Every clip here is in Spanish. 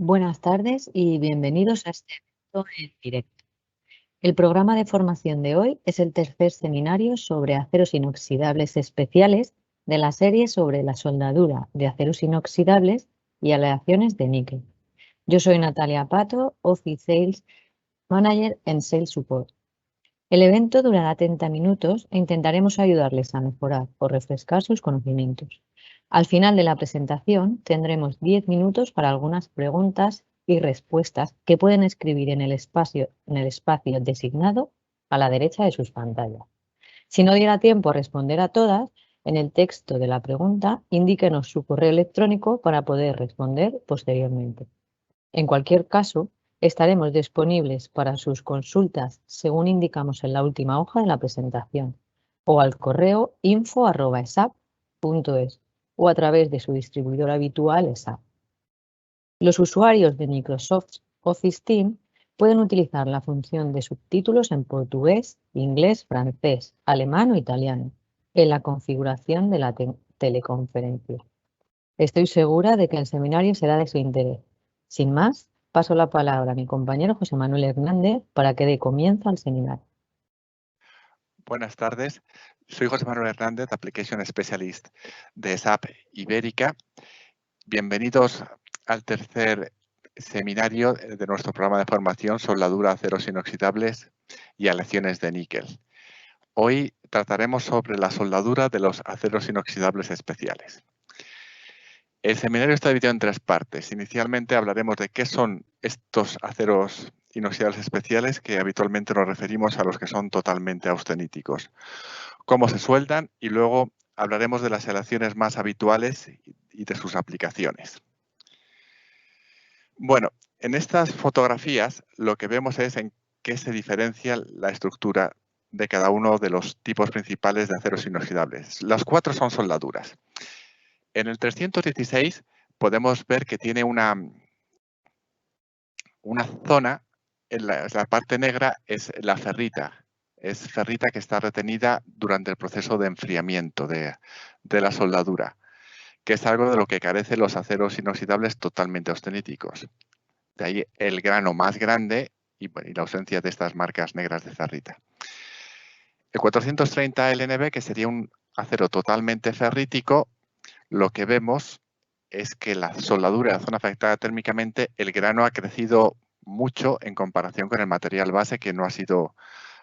Buenas tardes y bienvenidos a este evento en directo. El programa de formación de hoy es el tercer seminario sobre aceros inoxidables especiales de la serie sobre la soldadura de aceros inoxidables y aleaciones de níquel. Yo soy Natalia Pato, Office Sales Manager en Sales Support. El evento durará 30 minutos e intentaremos ayudarles a mejorar o refrescar sus conocimientos. Al final de la presentación tendremos 10 minutos para algunas preguntas y respuestas que pueden escribir en el espacio designado a la derecha de sus pantallas. Si no diera tiempo a responder a todas, en el texto de la pregunta indíquenos su correo electrónico para poder responder posteriormente. En cualquier caso, estaremos disponibles para sus consultas según indicamos en la última hoja de la presentación o al correo info@esap.es o a través de su distribuidor habitual ESAP. Los usuarios de Microsoft Office Team pueden utilizar la función de subtítulos en portugués, inglés, francés, alemán o italiano en la configuración de la teleconferencia. Estoy segura de que el seminario será de su interés. Sin más, paso la palabra a mi compañero José Manuel Hernández para que dé comienzo al seminario. Buenas tardes, soy José Manuel Hernández, Application Specialist de SAP Ibérica. Bienvenidos al tercer seminario de nuestro programa de formación Soldadura de aceros inoxidables y aleaciones de níquel. Hoy trataremos sobre la soldadura de los aceros inoxidables especiales. El seminario está dividido en tres partes. Inicialmente hablaremos de qué son estos aceros inoxidables especiales, que habitualmente nos referimos a los que son totalmente austeníticos, cómo se sueldan, y luego hablaremos de las aleaciones más habituales y de sus aplicaciones. Bueno, en estas fotografías lo que vemos es en qué se diferencia la estructura de cada uno de los tipos principales de aceros inoxidables. Las cuatro son soldaduras. En el 316 podemos ver que tiene una zona, en la parte negra es la ferrita. Es ferrita que está retenida durante el proceso de enfriamiento de la soldadura, que es algo de lo que carecen los aceros inoxidables totalmente austeníticos. De ahí el grano más grande y la ausencia de estas marcas negras de ferrita. El 430 LNB, que sería un acero totalmente ferrítico, lo que vemos es que la soldadura, la zona afectada térmicamente, el grano ha crecido mucho en comparación con el material base, que no ha sido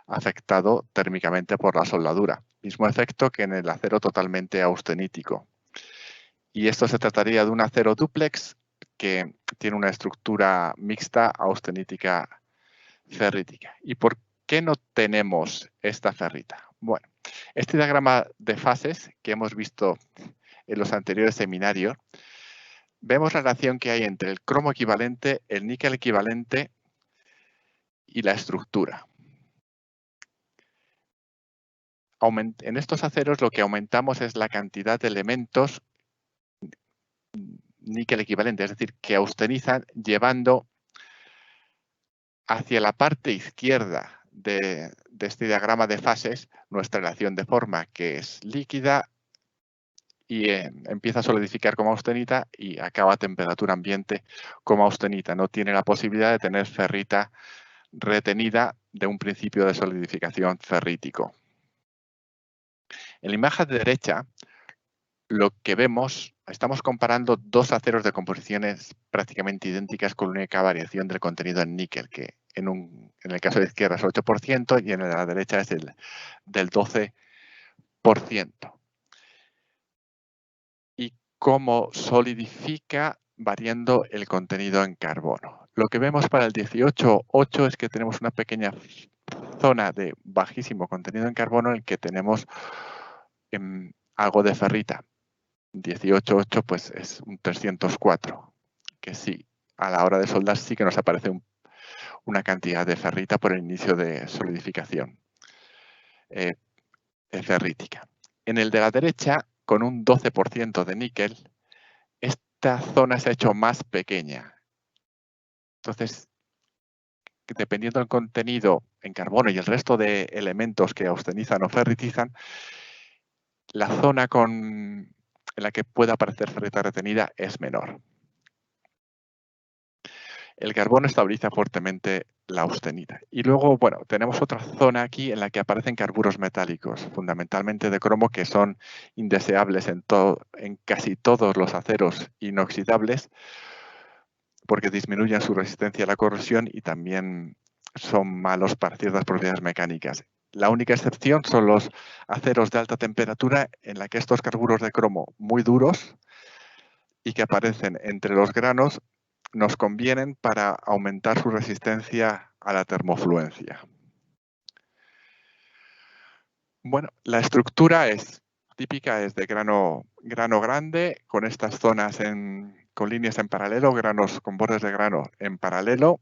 afectado térmicamente por la soldadura. Mismo efecto que en el acero totalmente austenítico. Y esto se trataría de un acero dúplex que tiene una estructura mixta austenítica ferrítica. ¿Y por qué no tenemos esta ferrita? Bueno, este diagrama de fases que hemos visto en los anteriores seminarios, vemos la relación que hay entre el cromo equivalente, el níquel equivalente y la estructura. En estos aceros lo que aumentamos es la cantidad de elementos níquel equivalente, es decir, que austenizan, llevando hacia la parte izquierda de este diagrama de fases nuestra relación de forma, que es líquida y empieza a solidificar como austenita y acaba a temperatura ambiente como austenita. No tiene la posibilidad de tener ferrita retenida de un principio de solidificación ferrítico. En la imagen de derecha, lo que vemos, estamos comparando dos aceros de composiciones prácticamente idénticas con única variación del contenido en níquel, que en el caso de la izquierda es 8% y en la derecha es del 12%. Y cómo solidifica variando el contenido en carbono. Lo que vemos para el 18.8 es que tenemos una pequeña zona de bajísimo contenido en carbono en el que tenemos algo de ferrita. 18.8 pues es un 304, que sí, a la hora de soldar sí que nos aparece una cantidad de ferrita por el inicio de solidificación ferrítica. En el de la derecha, con un 12% de níquel, esta zona se ha hecho más pequeña. Entonces, dependiendo del contenido en carbono y el resto de elementos que austenizan o ferritizan, la zona en la que pueda aparecer ferrita retenida es menor. El carbono estabiliza fuertemente la austenita. Y luego, bueno, tenemos otra zona aquí en la que aparecen carburos metálicos, fundamentalmente de cromo, que son indeseables en casi todos los aceros inoxidables, porque disminuyen su resistencia a la corrosión y también son malos para ciertas propiedades mecánicas. La única excepción son los aceros de alta temperatura, en la que estos carburos de cromo muy duros y que aparecen entre los granos nos convienen para aumentar su resistencia a la termofluencia. Bueno, la estructura típica es de grano grande, con estas zonas con líneas en paralelo, granos con bordes de grano en paralelo,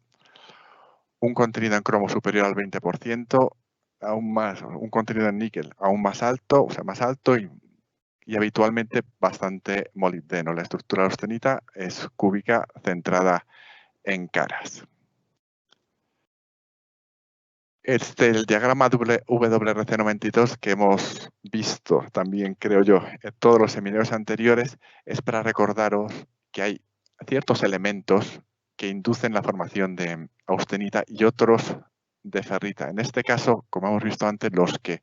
un contenido en cromo superior al 20%, aún más, un contenido en níquel aún más alto, o sea, más alto y habitualmente bastante molibdeno. La estructura de austenita es cúbica, centrada en caras. El diagrama WRC92 que hemos visto también, creo yo, en todos los seminarios anteriores, es para recordaros que hay ciertos elementos que inducen la formación de austenita y otros de ferrita. En este caso, como hemos visto antes, los que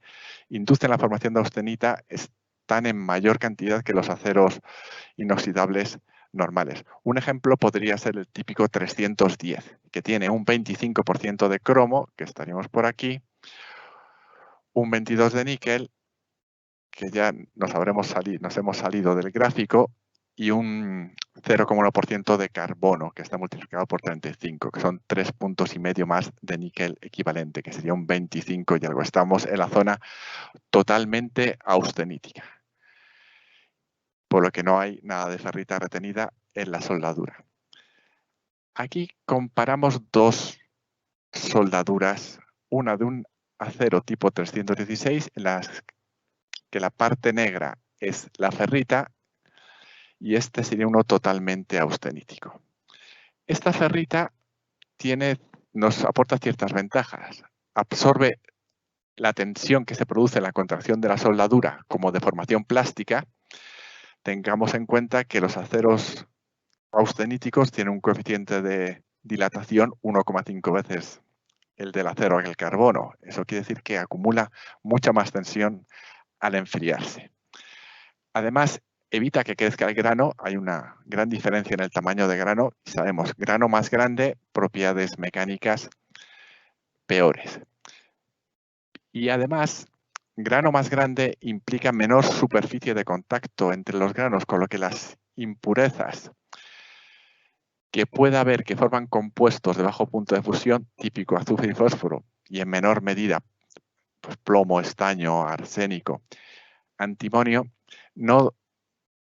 inducen la formación de austenita están en mayor cantidad que los aceros inoxidables normales. Un ejemplo podría ser el típico 310, que tiene un 25% de cromo, que estaríamos por aquí, un 22 de níquel, que ya nos hemos salido del gráfico, y un 0,1% de carbono, que está multiplicado por 35, que son 3,5 puntos más de níquel equivalente, que sería un 25 y algo. Estamos en la zona totalmente austenítica, por lo que no hay nada de ferrita retenida en la soldadura. Aquí comparamos dos soldaduras, una de un acero tipo 316, en que la parte negra es la ferrita y este sería uno totalmente austenítico. Esta ferrita nos aporta ciertas ventajas. Absorbe la tensión que se produce en la contracción de la soldadura como deformación plástica. Tengamos en cuenta que los aceros austeníticos tienen un coeficiente de dilatación 1,5 veces el del acero que el carbono. Eso quiere decir que acumula mucha más tensión al enfriarse. Además, evita que crezca el grano. Hay una gran diferencia en el tamaño de grano. Sabemos, grano más grande, propiedades mecánicas peores. Y además, grano más grande implica menor superficie de contacto entre los granos, con lo que las impurezas que pueda haber que forman compuestos de bajo punto de fusión, típico azufre y fósforo, y en menor medida pues, plomo, estaño, arsénico, antimonio, no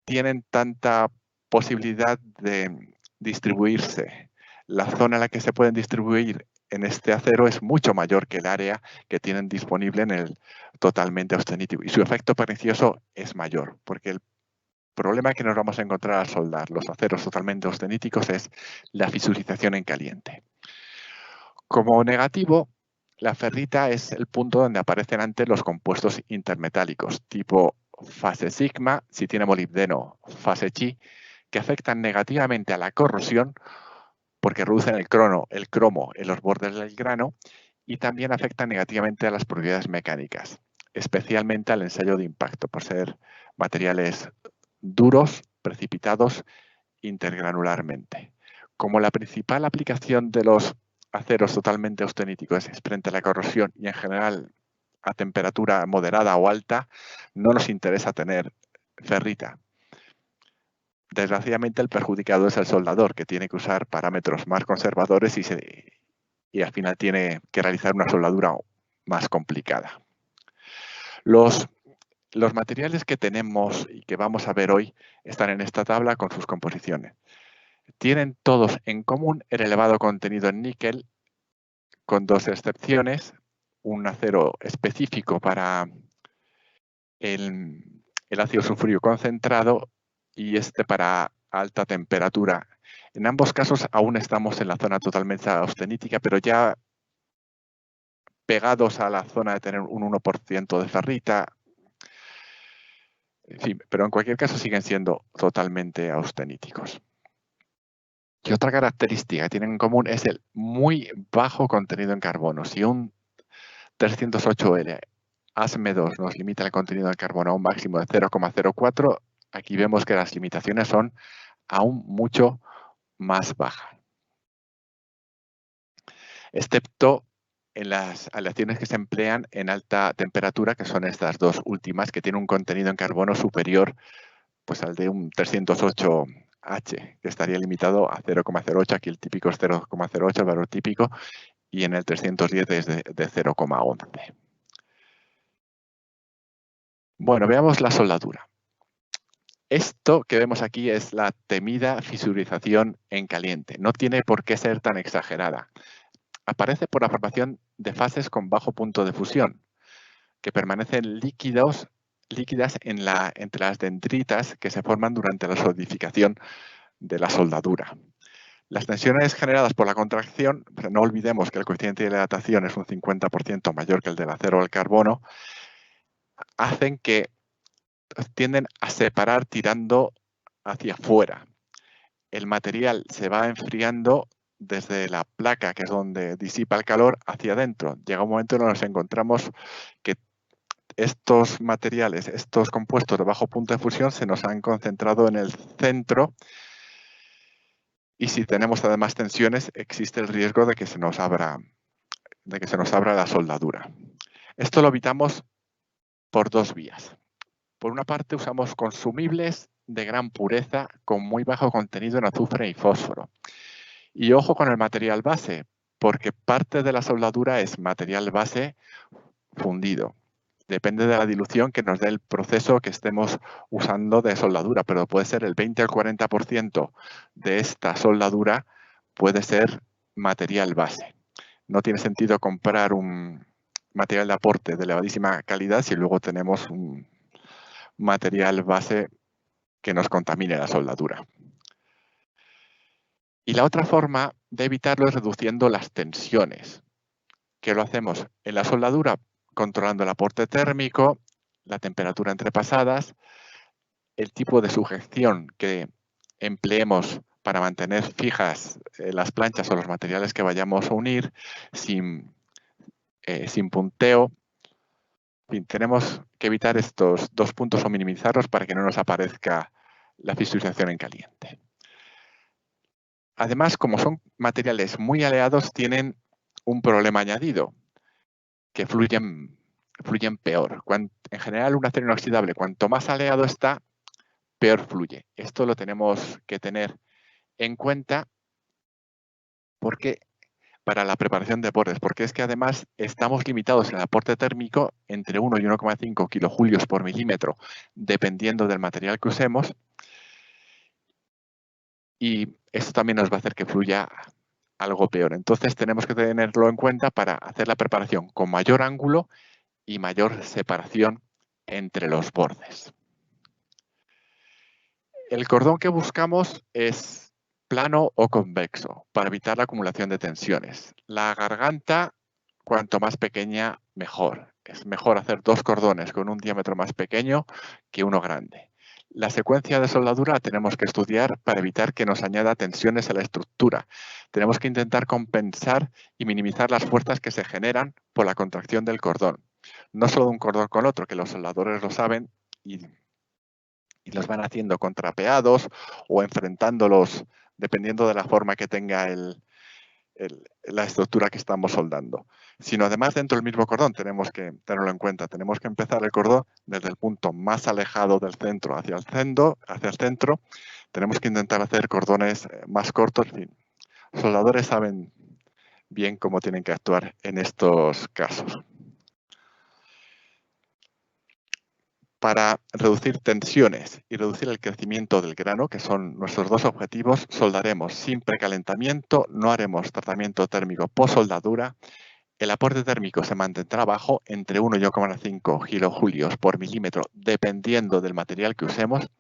tienen tanta posibilidad de distribuirse. La zona en la que se pueden distribuir en este acero es mucho mayor que el área que tienen disponible en el totalmente austenítico. Y su efecto pernicioso es mayor, porque el problema que nos vamos a encontrar al soldar los aceros totalmente austeníticos es la fisurización en caliente. Como negativo, la ferrita es el punto donde aparecen antes los compuestos intermetálicos, tipo fase sigma, si tiene molibdeno, fase chi, que afectan negativamente a la corrosión porque reducen el cromo en los bordes del grano y también afectan negativamente a las propiedades mecánicas, especialmente al ensayo de impacto, por ser materiales duros, precipitados intergranularmente. Como la principal aplicación de los aceros totalmente austeníticos es frente a la corrosión y en general a temperatura moderada o alta, no nos interesa tener ferrita. Desgraciadamente el perjudicado es el soldador, que tiene que usar parámetros más conservadores y al final tiene que realizar una soldadura más complicada. Los materiales que tenemos y que vamos a ver hoy están en esta tabla con sus composiciones. Tienen todos en común el elevado contenido en níquel, con dos excepciones: un acero específico para el ácido sulfúrico concentrado y este para alta temperatura. En ambos casos aún estamos en la zona totalmente austenítica, pero ya pegados a la zona de tener un 1% de ferrita. En fin, pero en cualquier caso siguen siendo totalmente austeníticos. Y otra característica que tienen en común es el muy bajo contenido en carbono. Si un 308L ASME2 nos limita el contenido en carbono a un máximo de 0,04, aquí vemos que las limitaciones son aún mucho más bajas, excepto en las aleaciones que se emplean en alta temperatura, que son estas dos últimas, que tienen un contenido en carbono superior pues, al de un 308H, que estaría limitado a 0,08. Aquí el típico es 0,08, el valor típico, y en el 310 es de 0,11. Bueno, veamos la soldadura. Esto que vemos aquí es la temida fisurización en caliente. No tiene por qué ser tan exagerada. Aparece por la formación de fases con bajo punto de fusión, que permanecen líquidas entre las dendritas que se forman durante la solidificación de la soldadura. Las tensiones generadas por la contracción, no olvidemos que el coeficiente de dilatación es un 50% mayor que el del acero o el carbono, hacen que tienden a separar tirando hacia afuera. El material se va enfriando desde la placa, que es donde disipa el calor, hacia adentro. Llega un momento en el que nos encontramos que estos materiales, estos compuestos de bajo punto de fusión se nos han concentrado en el centro, y si tenemos además tensiones existe el riesgo de que se nos abra la soldadura. Esto lo evitamos por dos vías. Por una parte, usamos consumibles de gran pureza con muy bajo contenido en azufre y fósforo. Y ojo con el material base, porque parte de la soldadura es material base fundido. Depende de la dilución que nos dé el proceso que estemos usando de soldadura, pero puede ser el 20 al 40% de esta soldadura puede ser material base. No tiene sentido comprar un material de aporte de elevadísima calidad si luego tenemos un material base que nos contamine la soldadura. Y la otra forma de evitarlo es reduciendo las tensiones, que lo hacemos en la soldadura controlando el aporte térmico, la temperatura entre pasadas, el tipo de sujeción que empleemos para mantener fijas las planchas o los materiales que vayamos a unir sin punteo. En fin, tenemos que evitar estos dos puntos o minimizarlos para que no nos aparezca la fisurización en caliente. Además, como son materiales muy aleados, tienen un problema añadido, que fluyen peor. En general, un acero inoxidable, cuanto más aleado está, peor fluye. Esto lo tenemos que tener en cuenta para la preparación de bordes, porque es que además estamos limitados en el aporte térmico entre 1 y 1,5 kilojulios por milímetro, dependiendo del material que usemos, y esto también nos va a hacer que fluya algo peor. Entonces tenemos que tenerlo en cuenta para hacer la preparación con mayor ángulo y mayor separación entre los bordes. El cordón que buscamos es plano o convexo para evitar la acumulación de tensiones. La garganta, cuanto más pequeña, mejor. Es mejor hacer dos cordones con un diámetro más pequeño que uno grande. La secuencia de soldadura la tenemos que estudiar para evitar que nos añada tensiones a la estructura. Tenemos que intentar compensar y minimizar las fuerzas que se generan por la contracción del cordón. No solo de un cordón con otro, que los soldadores lo saben y los van haciendo contrapeados o enfrentándolos dependiendo de la forma que tenga la estructura que estamos soldando. Sino además dentro del mismo cordón tenemos que tenerlo en cuenta. Tenemos que empezar el cordón desde el punto más alejado del centro hacia el centro. Tenemos que intentar hacer cordones más cortos. En fin, los soldadores saben bien cómo tienen que actuar en estos casos. Para reducir tensiones y reducir el crecimiento del grano, que son nuestros dos objetivos, soldaremos sin precalentamiento, no haremos tratamiento térmico post-soldadura. El aporte térmico se mantendrá bajo entre 1 y 1,5 kilojulios por milímetro, dependiendo del material que usemos,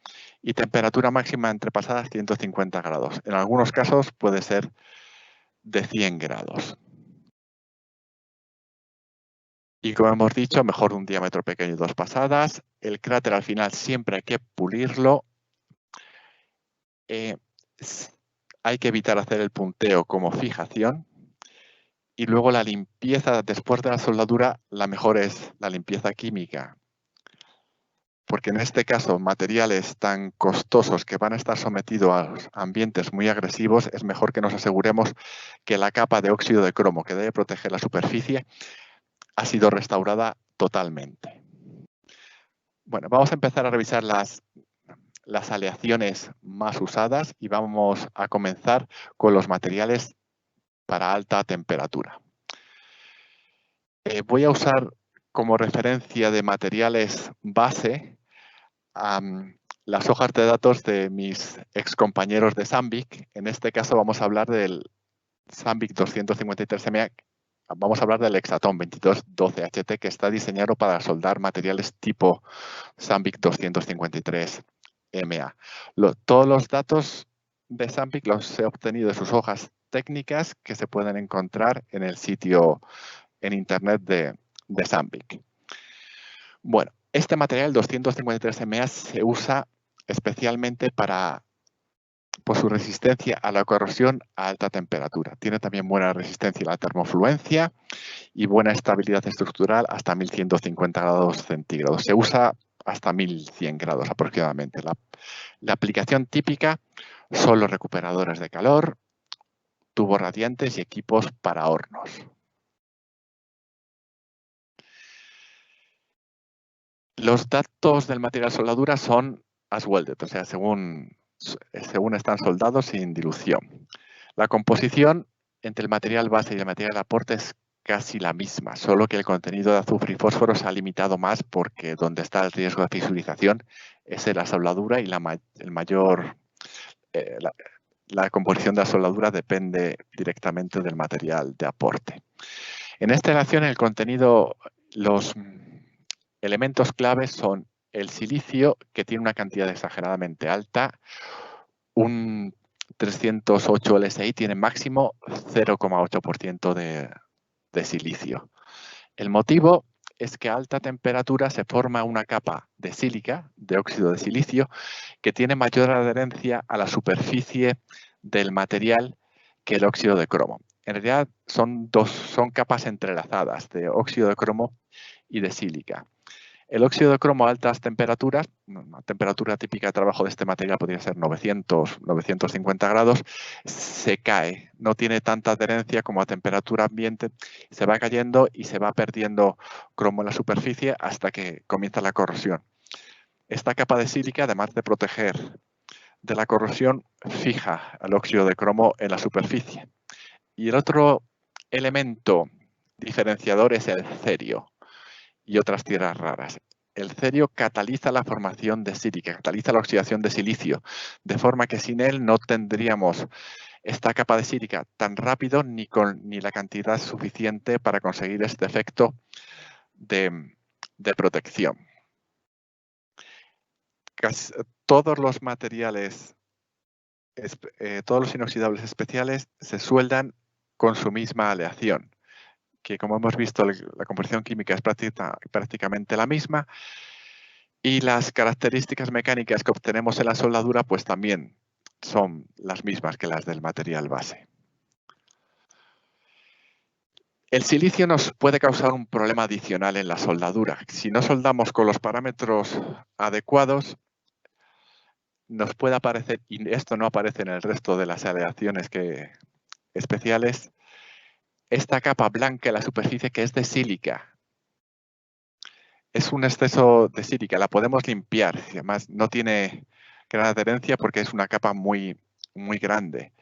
y temperatura máxima entre pasadas 150 grados. En algunos casos puede ser de 100 grados. Y como hemos dicho, mejor un diámetro pequeño y dos pasadas. El cráter al final siempre hay que pulirlo. hay que evitar hacer el punteo como fijación. Y luego la limpieza después de la soldadura, la mejor es la limpieza química. Porque en este caso, materiales tan costosos que van a estar sometidos a ambientes muy agresivos, es mejor que nos aseguremos que la capa de óxido de cromo que debe proteger la superficie ha sido restaurada totalmente. Bueno, vamos a empezar a revisar las aleaciones más usadas y vamos a comenzar con los materiales para alta temperatura. Voy a usar como referencia de materiales base las hojas de datos de mis excompañeros de Sandvik. En este caso vamos a hablar del Sandvik 253MA, vamos a hablar del Hexaton 2212HT, que está diseñado para soldar materiales tipo Sandvik 253MA. Todos los datos de Sandvik los he obtenido de sus hojas técnicas que se pueden encontrar en el sitio en internet de Sandvik. Bueno, este material 253MA se usa especialmente por su resistencia a la corrosión a alta temperatura. Tiene también buena resistencia a la termofluencia y buena estabilidad estructural hasta 1150 grados centígrados. Se usa hasta 1100 grados aproximadamente. La aplicación típica son los recuperadores de calor, tubos radiantes y equipos para hornos. Los datos del material soldadura son as welded, o sea, según están soldados sin dilución. La composición entre el material base y el material de aporte es casi la misma, solo que el contenido de azufre y fósforo se ha limitado más porque donde está el riesgo de fisurización es en la soldadura y la composición de la soldadura depende directamente del material de aporte. En esta relación, el contenido, los elementos claves son el silicio, que tiene una cantidad exageradamente alta. Un 308 LSI tiene máximo 0,8% de silicio. El motivo es que a alta temperatura se forma una capa de sílica, de óxido de silicio, que tiene mayor adherencia a la superficie del material que el óxido de cromo. En realidad son capas entrelazadas de óxido de cromo y de sílica. El óxido de cromo a altas temperaturas, una temperatura típica de trabajo de este material podría ser 950 grados, se cae, no tiene tanta adherencia como a temperatura ambiente, se va cayendo y se va perdiendo cromo en la superficie hasta que comienza la corrosión. Esta capa de sílica, además de proteger de la corrosión, fija el óxido de cromo en la superficie. Y el otro elemento diferenciador es el cerio y otras tierras raras. El cerio cataliza la formación de sílica, cataliza la oxidación de silicio, de forma que sin él no tendríamos esta capa de sílica tan rápido ni la cantidad suficiente para conseguir este efecto de protección. Casi todos los materiales, todos los inoxidables especiales se sueldan con su misma aleación, que como hemos visto la composición química es prácticamente la misma y las características mecánicas que obtenemos en la soldadura pues también son las mismas que las del material base. El silicio nos puede causar un problema adicional en la soldadura. Si no soldamos con los parámetros adecuados, nos puede aparecer, y esto no aparece en el resto de las aleaciones especiales, esta capa blanca en la superficie que es de sílica. Es un exceso de sílica, la podemos limpiar, y además no tiene gran adherencia porque es una capa muy, muy grande,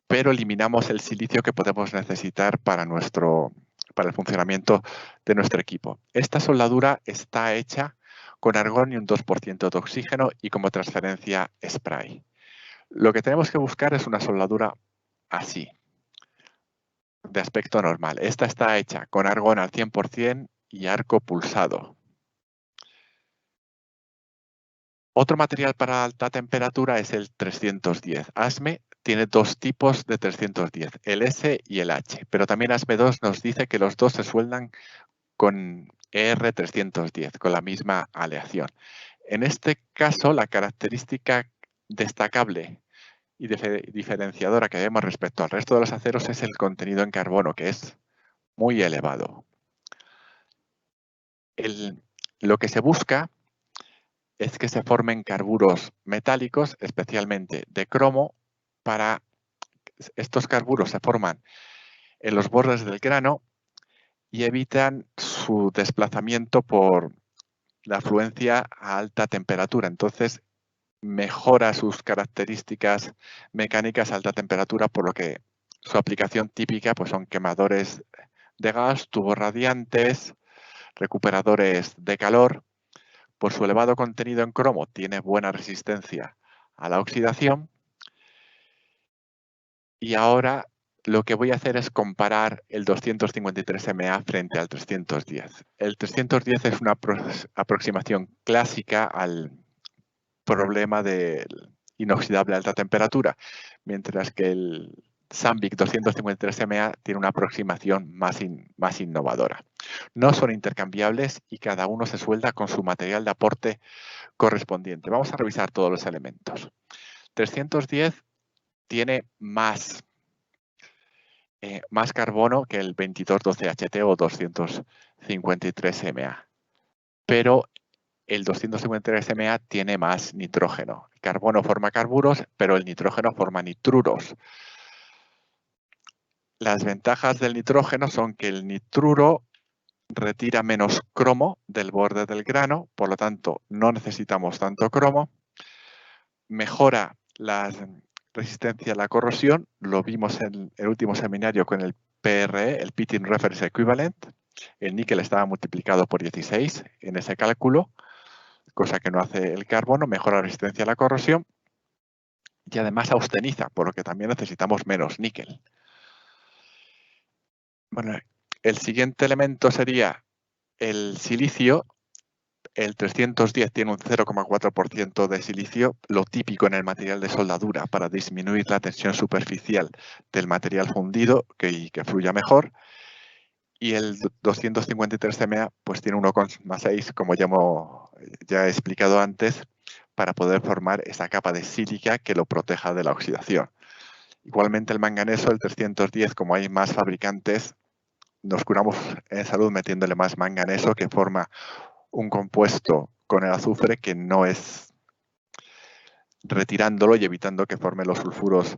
pero eliminamos el silicio que podemos necesitar para el funcionamiento de nuestro equipo. Esta soldadura está hecha con argón y un 2% de oxígeno y como transferencia spray. Lo que tenemos que buscar es una soldadura así, de aspecto normal. Esta está hecha con argón al 100% y arco pulsado. Otro material para alta temperatura es el 310. ASME tiene dos tipos de 310, el S y el H, pero también ASME 2 nos dice que los dos se sueldan con ER310, con la misma aleación. En este caso, la característica destacable y diferenciadora que vemos respecto al resto de los aceros es el contenido en carbono, que es muy elevado. Lo que se busca es que se formen carburos metálicos, especialmente de cromo. Para estos carburos se forman en los bordes del grano y evitan su desplazamiento por la fluencia a alta temperatura. Entonces, mejora sus características mecánicas a alta temperatura, por lo que su aplicación típica pues, son quemadores de gas, tubos radiantes, recuperadores de calor. Por su elevado contenido en cromo, tiene buena resistencia a la oxidación. Y ahora lo que voy a hacer es comparar el 253MA frente al 310. El 310 es una aproximación clásica al problema del inoxidable a alta temperatura, mientras que el Sandvik 253MA tiene una aproximación más innovadora. No son intercambiables y cada uno se suelda con su material de aporte correspondiente. Vamos a revisar todos los elementos. 310 tiene más carbono que el 2212HT o 253MA, pero el 253MA tiene más nitrógeno. El carbono forma carburos, pero el nitrógeno forma nitruros. Las ventajas del nitrógeno son que el nitruro retira menos cromo del borde del grano, por lo tanto no necesitamos tanto cromo. Mejora la resistencia a la corrosión, lo vimos en el último seminario con el PRE, el Pitting Reference Equivalent. El níquel estaba multiplicado por 16 en ese cálculo, cosa que no hace el carbono. Mejora la resistencia a la corrosión y además austeniza, por lo que también necesitamos menos níquel. Bueno, el siguiente elemento sería el silicio. El 310 tiene un 0,4% de silicio, lo típico en el material de soldadura para disminuir la tensión superficial del material fundido y que fluya mejor. Y el 253MA pues tiene 1,6, como ya he explicado antes, para poder formar esa capa de sílica que lo proteja de la oxidación. Igualmente el manganeso, el 310, como hay más fabricantes, nos curamos en salud metiéndole más manganeso, que forma un compuesto con el azufre que no es retirándolo y evitando que forme los sulfuros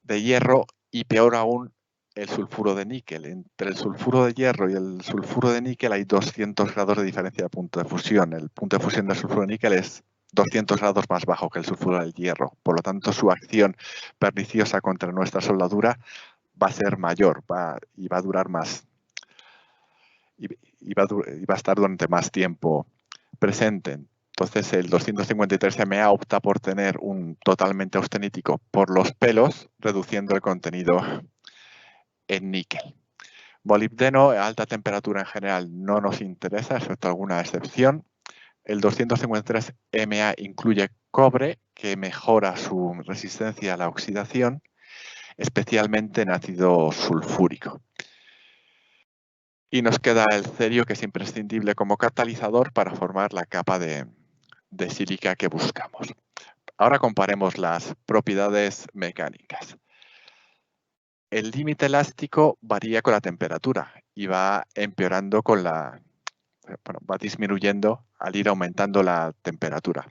de hierro, y peor aún el sulfuro de níquel. Entre el sulfuro de hierro y el sulfuro de níquel hay 200 grados de diferencia de punto de fusión. El punto de fusión del sulfuro de níquel es 200 grados más bajo que el sulfuro del hierro. Por lo tanto, su acción perniciosa contra nuestra soldadura va a ser mayor y va a durar más. Y va a estar durante más tiempo presente. Entonces el 253MA opta por tener un totalmente austenítico por los pelos, reduciendo el contenido en níquel. Molibdeno a alta temperatura en general no nos interesa, excepto alguna excepción. El 253MA incluye cobre, que mejora su resistencia a la oxidación, especialmente en ácido sulfúrico. Y nos queda el cerio, que es imprescindible como catalizador para formar la capa de sílica que buscamos. Ahora comparemos las propiedades mecánicas. El límite elástico varía con la temperatura y va empeorando va disminuyendo al ir aumentando la temperatura.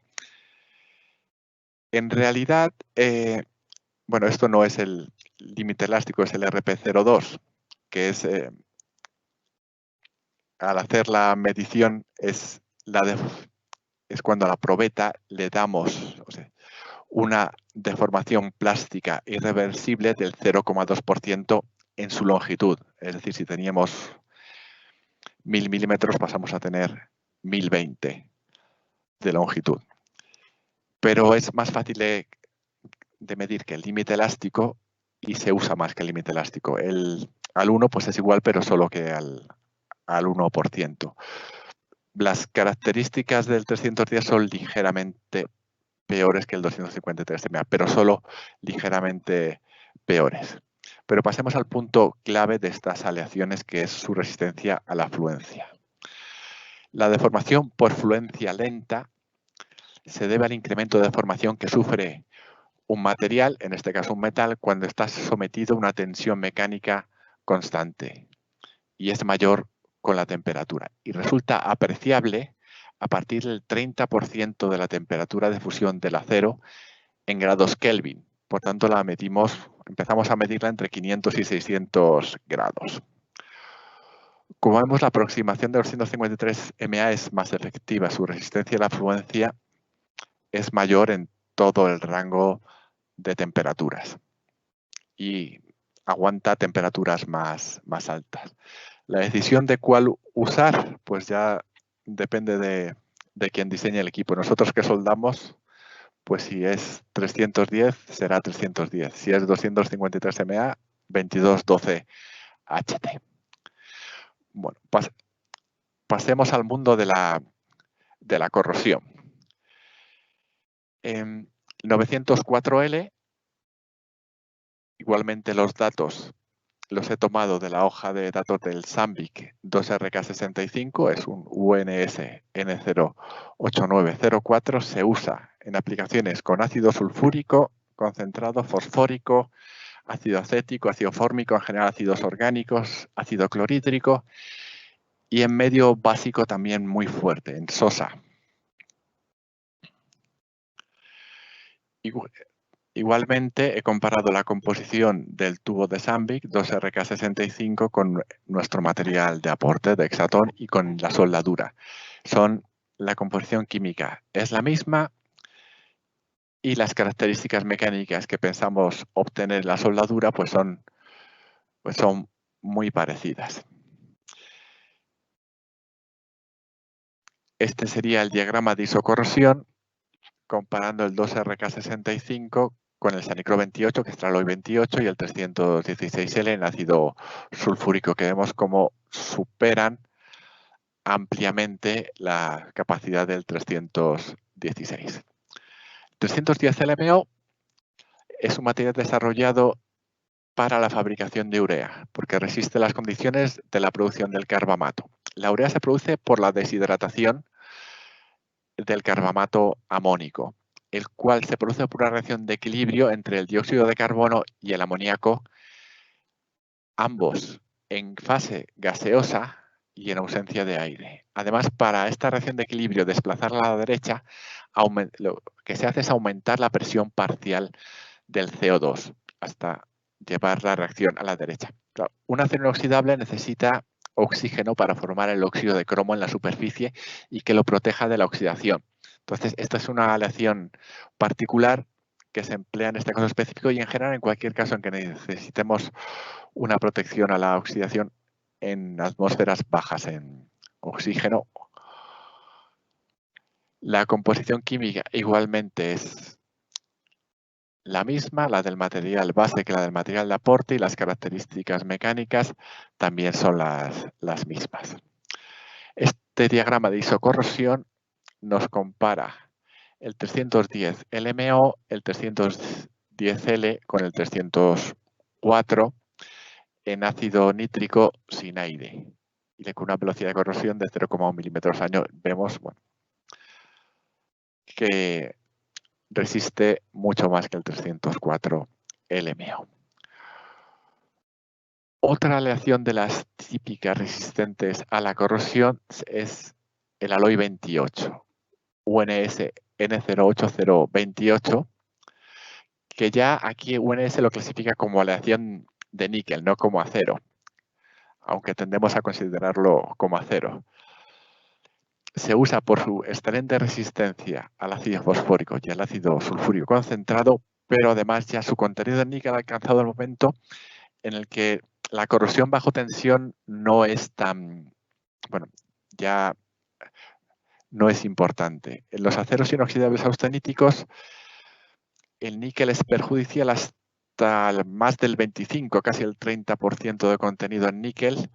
En realidad, esto no es el límite elástico, es el RP02, que es al hacer la medición es cuando a la probeta le damos una deformación plástica irreversible del 0,2% en su longitud. Es decir, si teníamos 1000 milímetros, pasamos a tener 1020 de longitud. Pero es más fácil de medir que el límite elástico y se usa más que el límite elástico. Al 1 pues es igual, pero solo que al 1%. Las características del 310 son ligeramente peores que el 253MA, pero solo ligeramente peores. Pero pasemos al punto clave de estas aleaciones, que es su resistencia a la fluencia. La deformación por fluencia lenta se debe al incremento de deformación que sufre un material, en este caso un metal, cuando está sometido a una tensión mecánica constante y es mayor con la temperatura. Y resulta apreciable a partir del 30% de la temperatura de fusión del acero en grados Kelvin. Por tanto, empezamos a medirla entre 500 y 600 grados. Como vemos, la aproximación de 253 MA es más efectiva. Su resistencia a la fluencia es mayor en todo el rango de temperaturas y aguanta temperaturas más altas. La decisión de cuál usar, pues ya depende de quien diseñe el equipo. Nosotros que soldamos, pues si es 310, será 310. Si es 253 MA, 2212 HT. Bueno, pasemos al mundo de la corrosión. En 904L, igualmente los datos los he tomado de la hoja de datos del SAMBIC 2RK65, es un UNS N08904, se usa en aplicaciones con ácido sulfúrico, concentrado, fosfórico, ácido acético, ácido fórmico, en general ácidos orgánicos, ácido clorhídrico y en medio básico también muy fuerte, en sosa. Igualmente, he comparado la composición del tubo de SAMBIC 2RK65 con nuestro material de aporte de Hexaton y con la soldadura. La composición química es la misma y las características mecánicas que pensamos obtener en la soldadura pues son muy parecidas. Este sería el diagrama de isocorrosión comparando el 2RK65 con el Sanicro 28, que es Traloy 28, y el 316L en ácido sulfúrico, que vemos cómo superan ampliamente la capacidad del 316. 310 LMO es un material desarrollado para la fabricación de urea, porque resiste las condiciones de la producción del carbamato. La urea se produce por la deshidratación del carbamato amónico, el cual se produce por una reacción de equilibrio entre el dióxido de carbono y el amoníaco, ambos en fase gaseosa y en ausencia de aire. Además, para esta reacción de equilibrio, desplazarla a la derecha, lo que se hace es aumentar la presión parcial del CO2 hasta llevar la reacción a la derecha. Claro, un acero inoxidable necesita oxígeno para formar el óxido de cromo en la superficie y que lo proteja de la oxidación. Entonces, esta es una aleación particular que se emplea en este caso específico y en general en cualquier caso en que necesitemos una protección a la oxidación en atmósferas bajas en oxígeno. La composición química igualmente es la misma, la del material base que la del material de aporte, y las características mecánicas también son las mismas. Este diagrama de isocorrosión nos compara el 310 LMO, el 310L con el 304 en ácido nítrico sin aire y con una velocidad de corrosión de 0,1 milímetros año. Vemos que resiste mucho más que el 304 LMO. Otra aleación de las típicas resistentes a la corrosión es el Aloy 28, UNS N08028, que ya aquí UNS lo clasifica como aleación de níquel, no como acero, aunque tendemos a considerarlo como acero. Se usa por su excelente resistencia al ácido fosfórico y al ácido sulfúrico concentrado, pero además ya su contenido de níquel ha alcanzado el momento en el que la corrosión bajo tensión no es tan, ya no es importante. En los aceros inoxidables austeníticos, el níquel es perjudicial hasta más del 25, casi el 30% de contenido en níquel.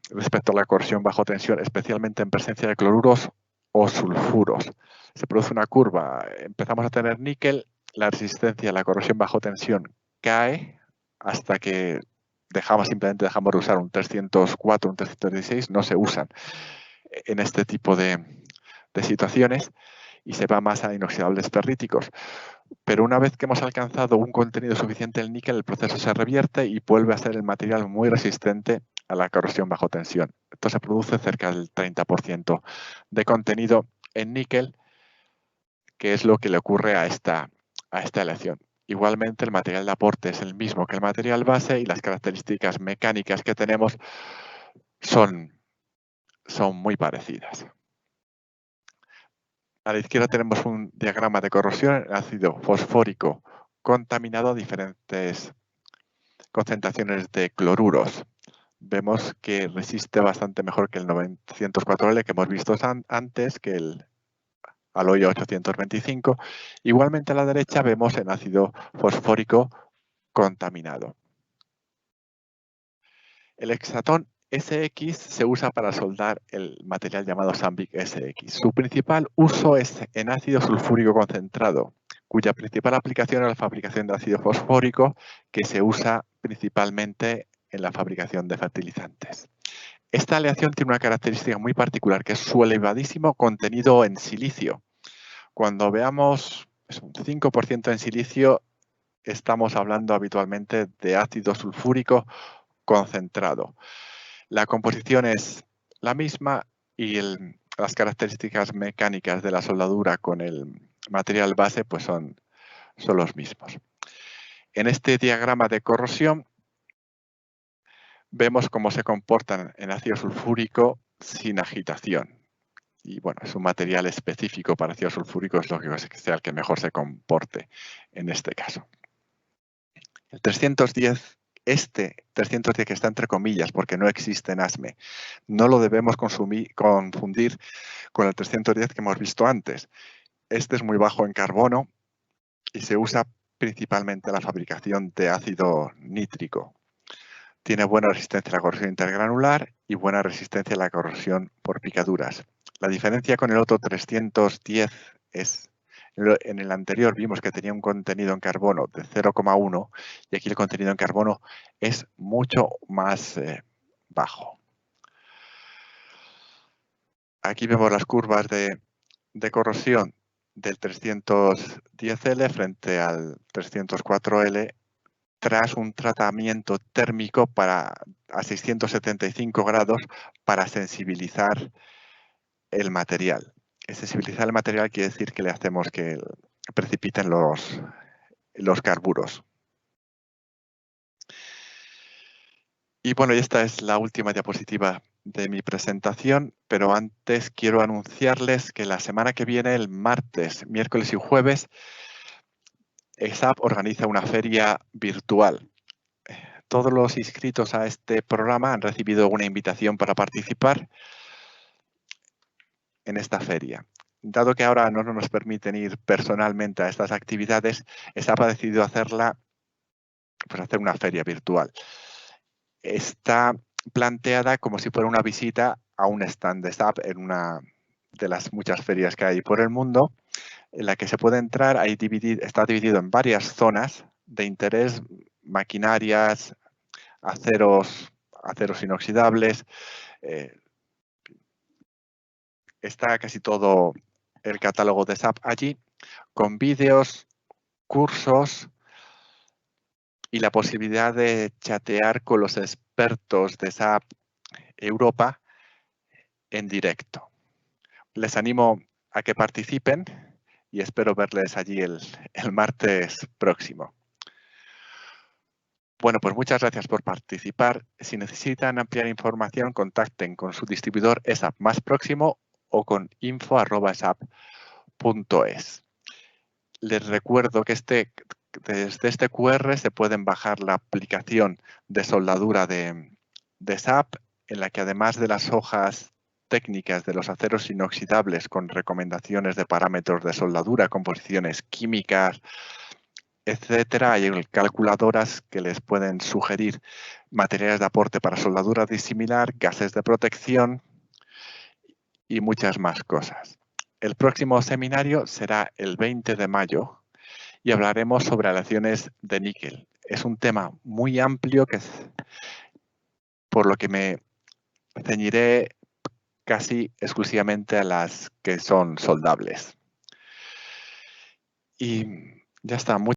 Respecto a la corrosión bajo tensión, especialmente en presencia de cloruros o sulfuros. Se produce una curva, empezamos a tener níquel, la resistencia a la corrosión bajo tensión cae hasta que simplemente dejamos de usar un 304, un 316, no se usan en este tipo de situaciones y se va más a inoxidables ferríticos. Pero una vez que hemos alcanzado un contenido suficiente del níquel, el proceso se revierte y vuelve a ser el material muy resistente a la corrosión bajo tensión. Entonces se produce cerca del 30% de contenido en níquel, que es lo que le ocurre a esta aleación. Igualmente, el material de aporte es el mismo que el material base y las características mecánicas que tenemos son muy parecidas. A la izquierda tenemos un diagrama de corrosión en ácido fosfórico contaminado a diferentes concentraciones de cloruros. Vemos que resiste bastante mejor que el 904L que hemos visto antes, que el aloyo 825. Igualmente a la derecha vemos el ácido fosfórico contaminado. El hexatón SX se usa para soldar el material llamado Sambic SX. Su principal uso es en ácido sulfúrico concentrado, cuya principal aplicación es la fabricación de ácido fosfórico, que se usa principalmente en la fabricación de fertilizantes. Esta aleación tiene una característica muy particular, que es su elevadísimo contenido en silicio. Cuando veamos un 5% en silicio, estamos hablando habitualmente de ácido sulfúrico concentrado. La composición es la misma y las características mecánicas de la soldadura con el material base pues son los mismos. En este diagrama de corrosión vemos cómo se comportan en ácido sulfúrico sin agitación. Y bueno, es un material específico para ácido sulfúrico, es lógico que sea el que mejor se comporte en este caso. El 310, este 310 que está entre comillas porque no existe en ASME, no lo debemos confundir con el 310 que hemos visto antes. Este es muy bajo en carbono y se usa principalmente en la fabricación de ácido nítrico. Tiene buena resistencia a la corrosión intergranular y buena resistencia a la corrosión por picaduras. La diferencia con el otro 310 es, en el anterior vimos que tenía un contenido en carbono de 0,1 y aquí el contenido en carbono es mucho más bajo. Aquí vemos las curvas de corrosión del 310L frente al 304L tras un tratamiento térmico a 675 grados para sensibilizar el material. Sensibilizar el material quiere decir que le hacemos que precipiten los carburos. Y bueno, esta es la última diapositiva de mi presentación, pero antes quiero anunciarles que la semana que viene, el martes, miércoles y jueves, ESAP organiza una feria virtual. Todos los inscritos a este programa han recibido una invitación para participar en esta feria. Dado que ahora no nos permiten ir personalmente a estas actividades, ESAP ha decidido hacer una feria virtual. Está planteada como si fuera una visita a un stand de SAP en una de las muchas ferias que hay por el mundo, en la que se puede entrar. Está dividido en varias zonas de interés: maquinarias, aceros inoxidables. Está casi todo el catálogo de SAP allí, con vídeos, cursos y la posibilidad de chatear con los expertos de SAP Europa en directo. Les animo a que participen y espero verles allí el martes próximo. Bueno, pues muchas gracias por participar. Si necesitan ampliar información, contacten con su distribuidor ESAP más próximo o con info@esap.es. Les recuerdo que desde este QR se pueden bajar la aplicación de soldadura de SAP, en la que además de las hojas técnicas de los aceros inoxidables con recomendaciones de parámetros de soldadura, composiciones químicas, etcétera, hay calculadoras que les pueden sugerir materiales de aporte para soldadura disimilar, gases de protección y muchas más cosas. El próximo seminario será el 20 de mayo y hablaremos sobre aleaciones de níquel. Es un tema muy amplio por lo que me ceñiré casi exclusivamente a las que son soldables. Y ya está.